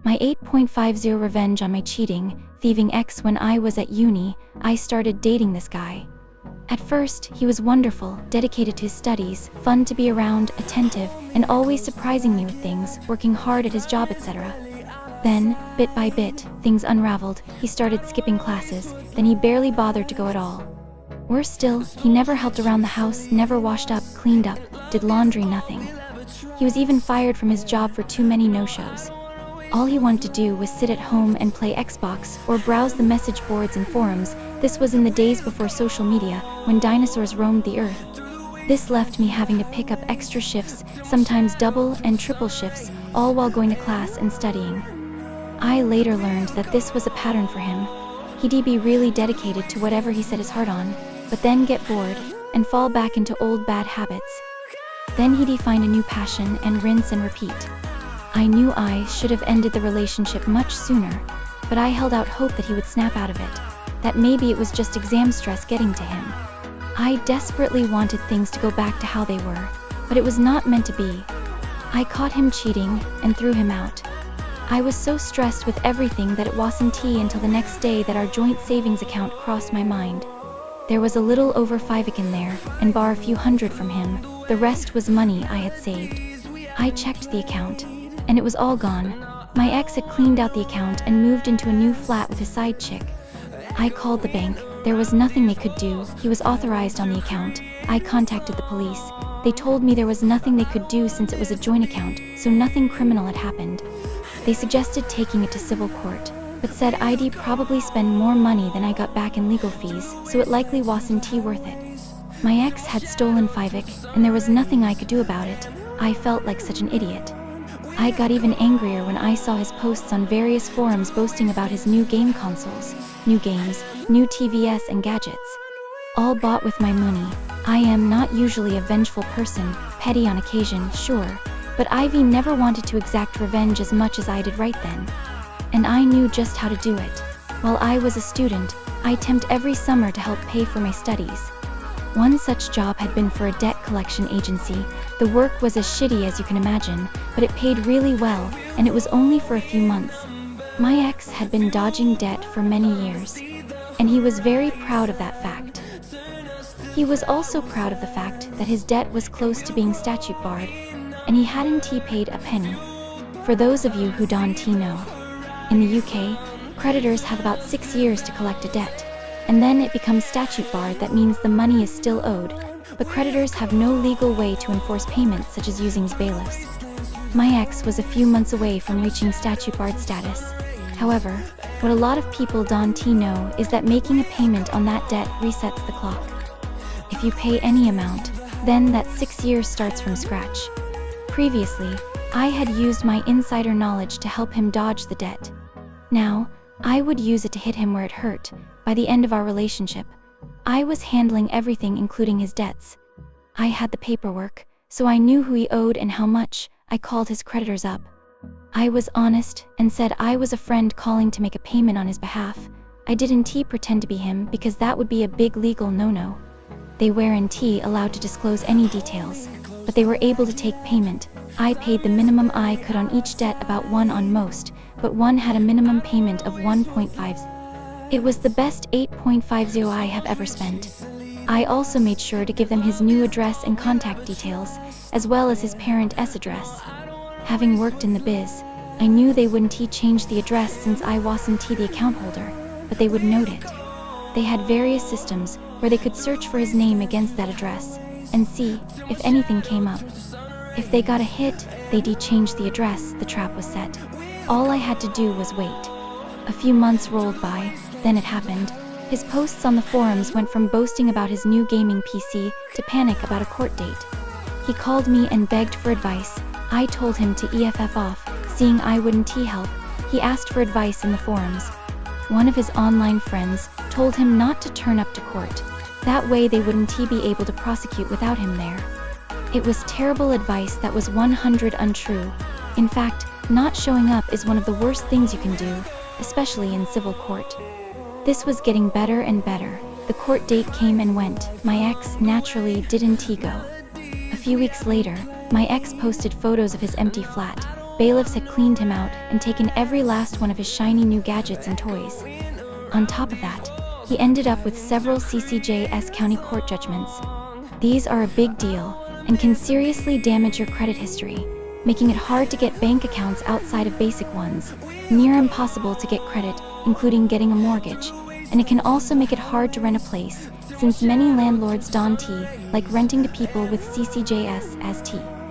My 8.50 revenge on my cheating, thieving ex. When I was at uni, I started dating this guy. At first, he was wonderful, dedicated to his studies, fun to be around, attentive, and always surprising me with things, working hard at his job, etc. Then, bit by bit, things unraveled. He started skipping classes, then he barely bothered to go at all. Worse still, he never helped around the house, never washed up, cleaned up, did laundry, nothing. He was even fired from his job for too many no-shows. All he wanted to do was sit at home and play Xbox or browse the message boards and forums. This was in the days before social media, when dinosaurs roamed the earth. This left me having to pick up extra shifts, sometimes double and triple shifts, all while going to class and studying. I later learned that this was a pattern for him. He'd be really dedicated to whatever he set his heart on, but then get bored and fall back into old bad habits. Then he'd find a new passion and rinse and repeat. I knew I should have ended the relationship much sooner, but I held out hope that he would snap out of it, that maybe it was just exam stress getting to him. I desperately wanted things to go back to how they were, but it was not meant to be. I caught him cheating and threw him out. I was so stressed with everything that it wasn't until the next day that our joint savings account crossed my mind. There was a little over $5 in there, and bar a few hundred from him, the rest was money I had saved. I checked the account, and it was all gone. My ex had cleaned out the account and moved into a new flat with his side chick. I called the bank. There was nothing they could do. He was authorized on the account. I contacted the police. They told me there was nothing they could do since it was a joint account, so nothing criminal had happened. They suggested taking it to civil court, but said I'd probably spend more money than I got back in legal fees, so it likely wasn't worth it. My ex had stolen $5, and there was nothing I could do about it. I felt like such an idiot. I got even angrier when I saw his posts on various forums boasting about his new game consoles, new games, new TVs and gadgets. All bought with my money. I am not usually a vengeful person, petty on occasion, sure, but Ivy never wanted to exact revenge as much as I did right then. And I knew just how to do it. While I was a student, I temped every summer to help pay for my studies. One such job had been for a debt collection agency. The work was as shitty as you can imagine, but it paid really well, and it was only for a few months. My ex had been dodging debt for many years, and he was very proud of that fact. He was also proud of the fact that his debt was close to being statute barred, and he hadn't paid a penny. For those of you who don't know, in the UK, creditors have about 6 years to collect a debt. And then it becomes statute barred. That means the money is still owed, but creditors have no legal way to enforce payments such as using bailiffs. My ex was a few months away from reaching statute barred status. However, what a lot of people don't know is that making a payment on that debt resets the clock. If you pay any amount, then that 6 years starts from scratch. Previously, I had used my insider knowledge to help him dodge the debt. Now, I would use it to hit him where it hurt. By the end of our relationship, I was handling everything including his debts. I had the paperwork, so I knew who he owed and how much. I called his creditors up. I was honest and said I was a friend calling to make a payment on his behalf. I didn't pretend to be him because that would be a big legal no-no. They weren't allowed to disclose any details, but they were able to take payment. I paid the minimum I could on each debt, about one on most, but one had a minimum payment of 1.5. It was the best 8.50 I have ever spent. I also made sure to give them his new address and contact details, as well as his parents' address. Having worked in the biz, I knew they wouldn't change the address since I wasn't the account holder, but they would note it. They had various systems where they could search for his name against that address and see if anything came up. If they got a hit, they'd change the address. The trap was set. All I had to do was wait. A few months rolled by, then it happened. His posts on the forums went from boasting about his new gaming PC to panic about a court date. He called me and begged for advice. I told him to EFF off, seeing I wouldn't help. He asked for advice in the forums. One of his online friends told him not to turn up to court. That way they wouldn't be able to prosecute without him there. It was terrible advice that was 100% untrue. In fact, not showing up is one of the worst things you can do, especially in civil court. This was getting better and better. The court date came and went. My ex naturally didn't go. A few weeks later, my ex posted photos of his empty flat. bailiffs had cleaned him out and taken every last one of his shiny new gadgets and toys. On top of that, he ended up with several CCJS county court judgments. These are a big deal and can seriously damage your credit history, making it hard to get bank accounts outside of basic ones, near impossible to get credit, including getting a mortgage, and it can also make it hard to rent a place, since many landlords don T, like renting to people with CCJS as T.